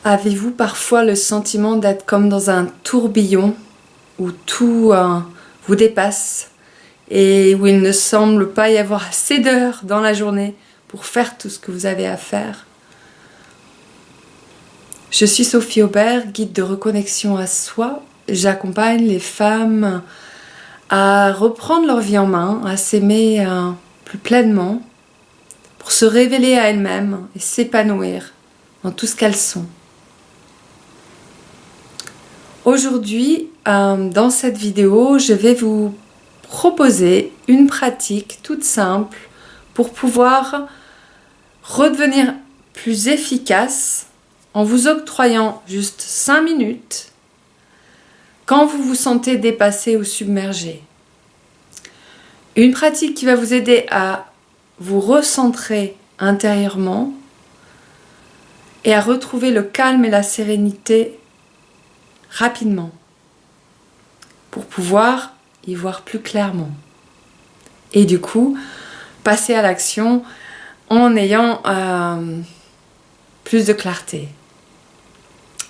Avez-vous parfois le sentiment d'être comme dans un tourbillon où tout vous dépasse et où il ne semble pas y avoir assez d'heures dans la journée pour faire tout ce que vous avez à faire? Je suis Sophie Aubert, guide de reconnexion à soi. J'accompagne les femmes à reprendre leur vie en main, à s'aimer plus pleinement, pour se révéler à elles-mêmes et s'épanouir dans tout ce qu'elles sont. Aujourd'hui, dans cette vidéo, je vais vous proposer une pratique toute simple pour pouvoir redevenir plus efficace en vous octroyant juste 5 minutes quand vous vous sentez dépassé ou submergé. Une pratique qui va vous aider à vous recentrer intérieurement et à retrouver le calme et la sérénité rapidement pour pouvoir y voir plus clairement et du coup passer à l'action en ayant plus de clarté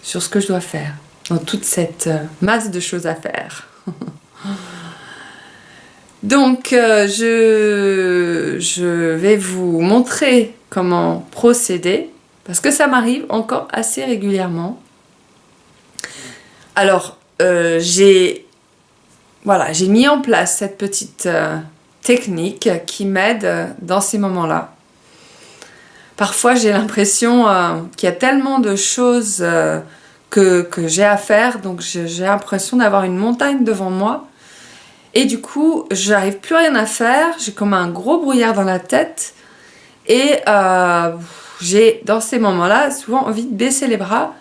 sur ce que je dois faire dans toute cette masse de choses à faire. Donc je vais vous montrer comment procéder parce que ça m'arrive encore assez régulièrement. Alors, j'ai mis en place cette petite technique qui m'aide dans ces moments-là. Parfois, j'ai l'impression qu'il y a tellement de choses que j'ai à faire, donc j'ai l'impression d'avoir une montagne devant moi. Et du coup, j'arrive plus rien à faire, j'ai comme un gros brouillard dans la tête. Et j'ai, dans ces moments-là, souvent envie de baisser les bras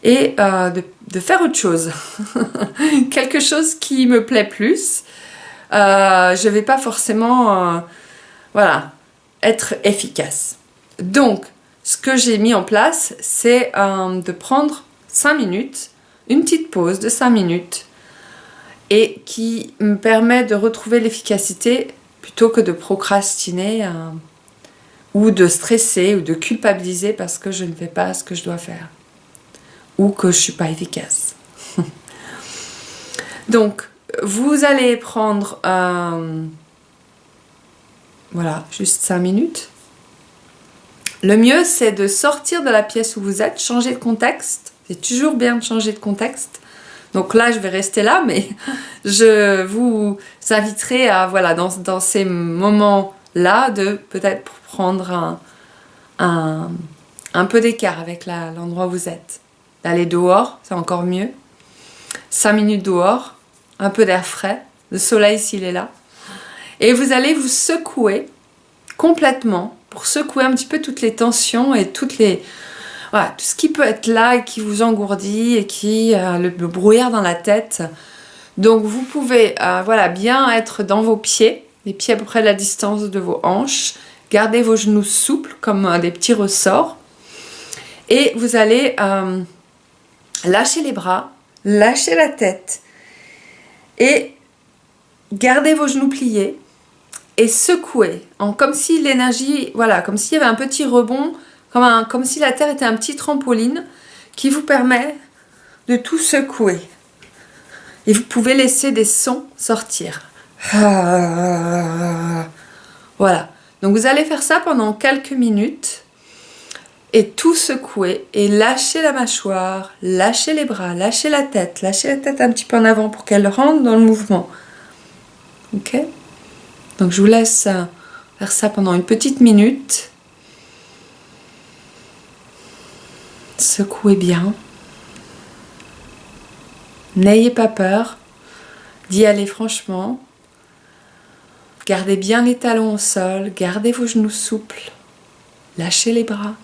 et de faire autre chose. Quelque chose qui me plaît plus. Je vais pas forcément être efficace. Donc, ce que j'ai mis en place, c'est de prendre 5 minutes, une petite pause de 5 minutes, et qui me permet de retrouver l'efficacité plutôt que de procrastiner ou de stresser ou de culpabiliser parce que je ne fais pas ce que je dois faire. Ou que je ne suis pas efficace. Donc, vous allez prendre juste 5 minutes. Le mieux, c'est de sortir de la pièce où vous êtes, changer de contexte. C'est toujours bien de changer de contexte. Donc là, je vais rester là, mais je vous inviterai à, dans ces moments-là, de peut-être prendre un peu d'écart avec l'endroit où vous êtes. D'aller dehors, c'est encore mieux. 5 minutes dehors, un peu d'air frais, le soleil s'il est là. Et vous allez vous secouer complètement pour secouer un petit peu toutes les tensions et tout ce qui peut être là et qui vous engourdit et qui le brouillard dans la tête. Donc vous pouvez bien être dans vos pieds, les pieds à peu près de la distance de vos hanches. Gardez vos genoux souples comme des petits ressorts. Et vous allez lâcher les bras, lâcher la tête et gardez vos genoux pliés et secouez comme si l'énergie, comme s'il y avait un petit rebond, comme si la terre était un petit trampoline qui vous permet de tout secouer. Et vous pouvez laisser des sons sortir. Voilà. Donc vous allez faire ça pendant quelques minutes. Et tout secouer et lâcher la mâchoire, lâcher les bras, lâcher la tête un petit peu en avant pour qu'elle rentre dans le mouvement. Ok ? Donc je vous laisse faire ça pendant une petite minute. Secouez bien. N'ayez pas peur d'y aller franchement. Gardez bien les talons au sol, gardez vos genoux souples. Lâchez les bras.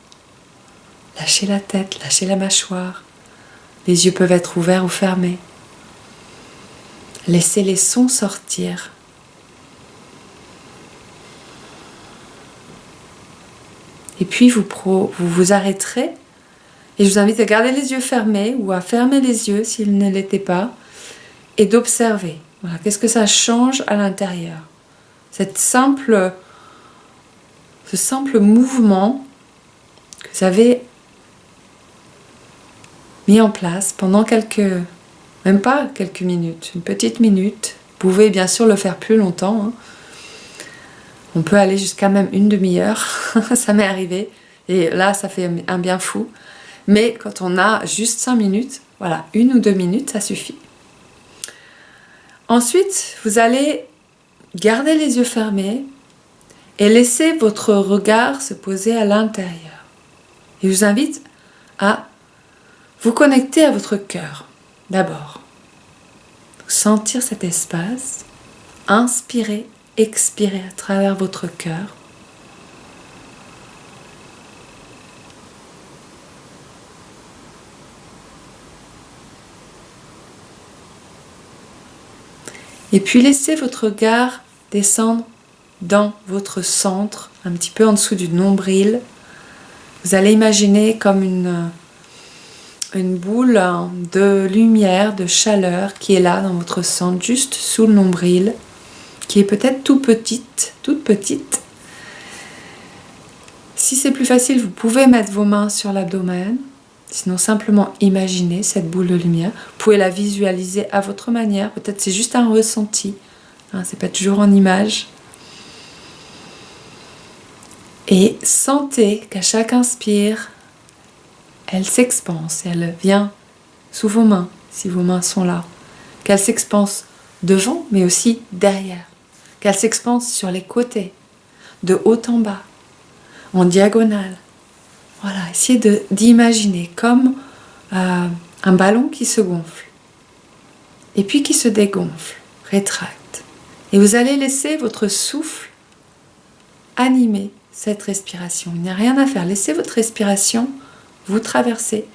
Lâchez la tête, lâchez la mâchoire. Les yeux peuvent être ouverts ou fermés. Laissez les sons sortir. Et puis vous vous arrêterez. Et je vous invite à garder les yeux fermés ou à fermer les yeux s'ils ne l'étaient pas. Et d'observer. Voilà, qu'est-ce que ça change à l'intérieur. Ce simple mouvement que vous avez mis en place pendant même pas quelques minutes, une petite minute. Vous pouvez bien sûr le faire plus longtemps, hein. On peut aller jusqu'à même une demi-heure, ça m'est arrivé, et là ça fait un bien fou. Mais quand on a juste 5 minutes, voilà, 1 ou 2 minutes, ça suffit. Ensuite, vous allez garder les yeux fermés et laisser votre regard se poser à l'intérieur. Et je vous invite à vous connecter à votre cœur, d'abord. Sentir cet espace, inspirer, expirer à travers votre cœur. Et puis laissez votre regard descendre dans votre centre, un petit peu en dessous du nombril. Vous allez imaginer comme une boule de lumière, de chaleur qui est là dans votre centre, juste sous le nombril, qui est peut-être toute petite. Si c'est plus facile, vous pouvez mettre vos mains sur l'abdomen. Sinon, simplement imaginez cette boule de lumière. Vous pouvez la visualiser à votre manière. Peut-être c'est juste un ressenti. Hein, c'est pas toujours en image. Et sentez qu'à chaque inspire, elle s'expanse. Elle vient sous vos mains, si vos mains sont là. Qu'elle s'expanse devant, mais aussi derrière. Qu'elle s'expanse sur les côtés, de haut en bas, en diagonale. Voilà, essayez d'imaginer comme un ballon qui se gonfle et puis qui se dégonfle, rétracte. Et vous allez laisser votre souffle animer cette respiration. Il n'y a rien à faire. Laissez votre respiration vous traverser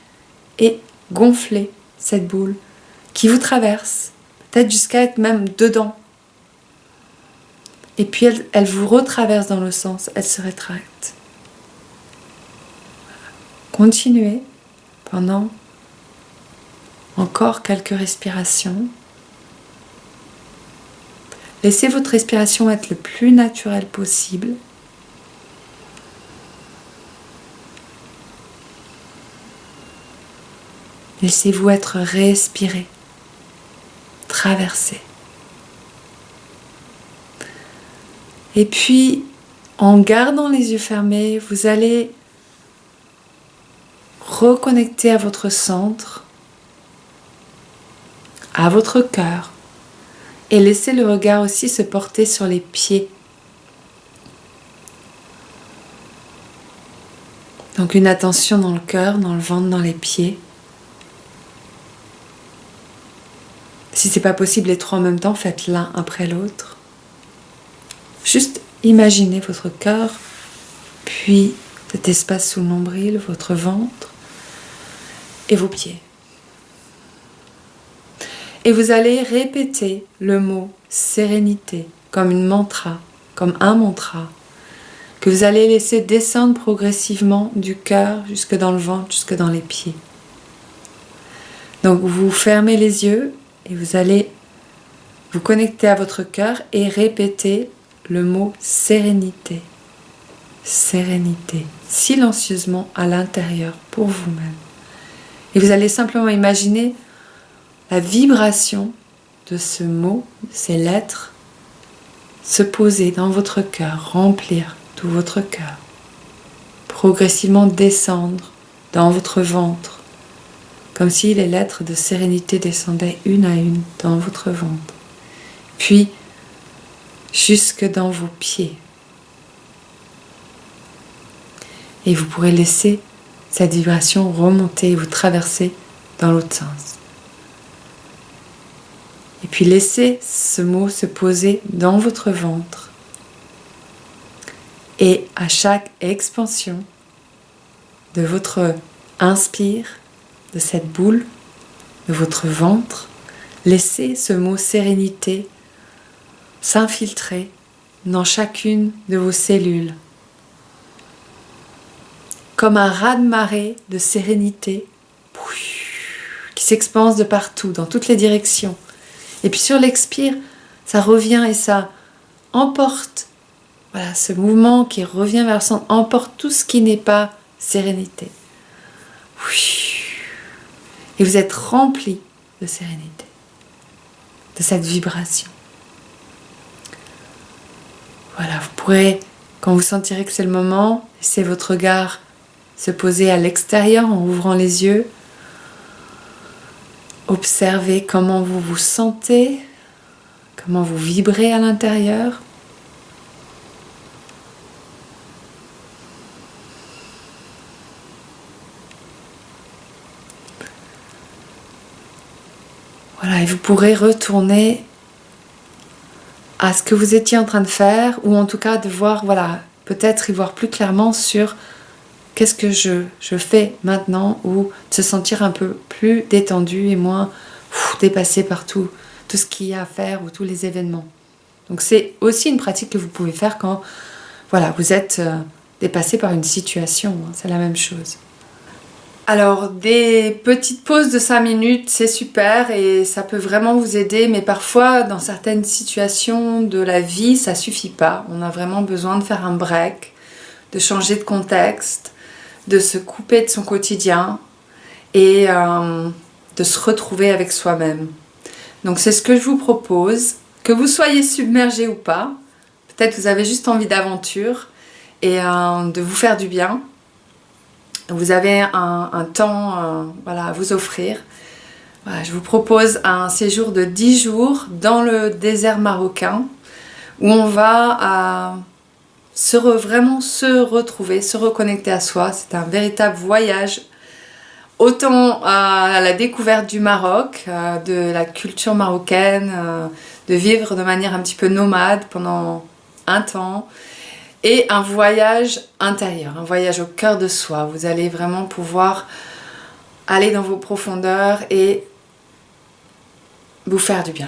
et gonfler cette boule qui vous traverse, peut-être jusqu'à être même dedans. Et puis elle vous retraverse dans le sens, elle se rétracte. Continuez pendant encore quelques respirations. Laissez votre respiration être le plus naturelle possible. Laissez-vous être respiré, traversé. Et puis, en gardant les yeux fermés, vous allez reconnecter à votre centre, à votre cœur, et laissez le regard aussi se porter sur les pieds. Donc une attention dans le cœur, dans le ventre, dans les pieds. Si c'est pas possible les 3 en même temps, faites l'un après l'autre. Juste imaginez votre cœur, puis cet espace sous le nombril, votre ventre et vos pieds. Et vous allez répéter le mot sérénité comme une mantra, comme un mantra, que vous allez laisser descendre progressivement du cœur jusque dans le ventre, jusque dans les pieds. Donc vous fermez les yeux et vous allez vous connecter à votre cœur et répéter le mot sérénité. Sérénité, silencieusement à l'intérieur pour vous-même. Et vous allez simplement imaginer la vibration de ce mot, de ces lettres, se poser dans votre cœur, remplir tout votre cœur, progressivement descendre dans votre ventre, comme si les lettres de sérénité descendaient une à une dans votre ventre, puis jusque dans vos pieds. Et vous pourrez laisser cette vibration remonter et vous traverser dans l'autre sens. Et puis laissez ce mot se poser dans votre ventre. Et à chaque expansion de votre inspire, de cette boule, de votre ventre, laissez ce mot sérénité s'infiltrer dans chacune de vos cellules. Comme un raz-de-marée de sérénité qui s'expanse de partout, dans toutes les directions. Et puis sur l'expire, ça revient et ça emporte, voilà, ce mouvement qui revient vers le centre, emporte tout ce qui n'est pas sérénité. Et vous êtes rempli de sérénité, de cette vibration. Voilà, vous pourrez, quand vous sentirez que c'est le moment, laisser votre regard se poser à l'extérieur en ouvrant les yeux. Observez comment vous vous sentez, comment vous vibrez à l'intérieur. Voilà, et vous pourrez retourner à ce que vous étiez en train de faire, ou en tout cas de voir, voilà, peut-être y voir plus clairement sur qu'est-ce que je fais maintenant, ou de se sentir un peu plus détendu et moins dépassé par tout ce qu'il y a à faire ou tous les événements. Donc c'est aussi une pratique que vous pouvez faire quand voilà, vous êtes dépassé par une situation, hein, c'est la même chose. Alors, des petites pauses de 5 minutes, c'est super et ça peut vraiment vous aider, mais parfois, dans certaines situations de la vie, ça suffit pas. On a vraiment besoin de faire un break, de changer de contexte, de se couper de son quotidien et de se retrouver avec soi-même. Donc, c'est ce que je vous propose, que vous soyez submergé ou pas. Peut-être vous avez juste envie d'aventure et de vous faire du bien. Vous avez un temps voilà, à vous offrir. Voilà, je vous propose un séjour de 10 jours dans le désert marocain où on va vraiment se retrouver, se reconnecter à soi. C'est un véritable voyage, autant à la découverte du Maroc, de la culture marocaine, de vivre de manière un petit peu nomade pendant un temps. Et un voyage intérieur, un voyage au cœur de soi. Vous allez vraiment pouvoir aller dans vos profondeurs et vous faire du bien.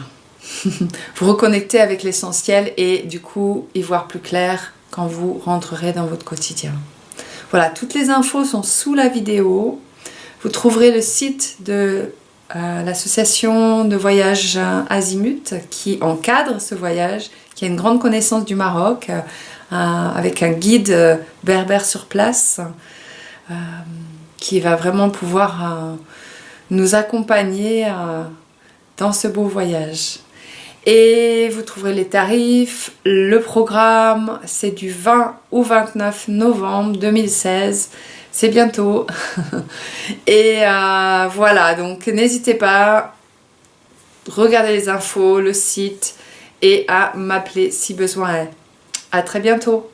Vous reconnecter avec l'essentiel et du coup y voir plus clair quand vous rentrerez dans votre quotidien. Voilà, toutes les infos sont sous la vidéo. Vous trouverez le site de l'association de voyage Azimut qui encadre ce voyage, qui a une grande connaissance du Maroc, avec un guide berbère sur place qui va vraiment pouvoir nous accompagner dans ce beau voyage. Et vous trouverez les tarifs, le programme, c'est du 20 au 29 novembre 2016, c'est bientôt. Et voilà, donc n'hésitez pas, regardez les infos, le site et à m'appeler si besoin est. À très bientôt.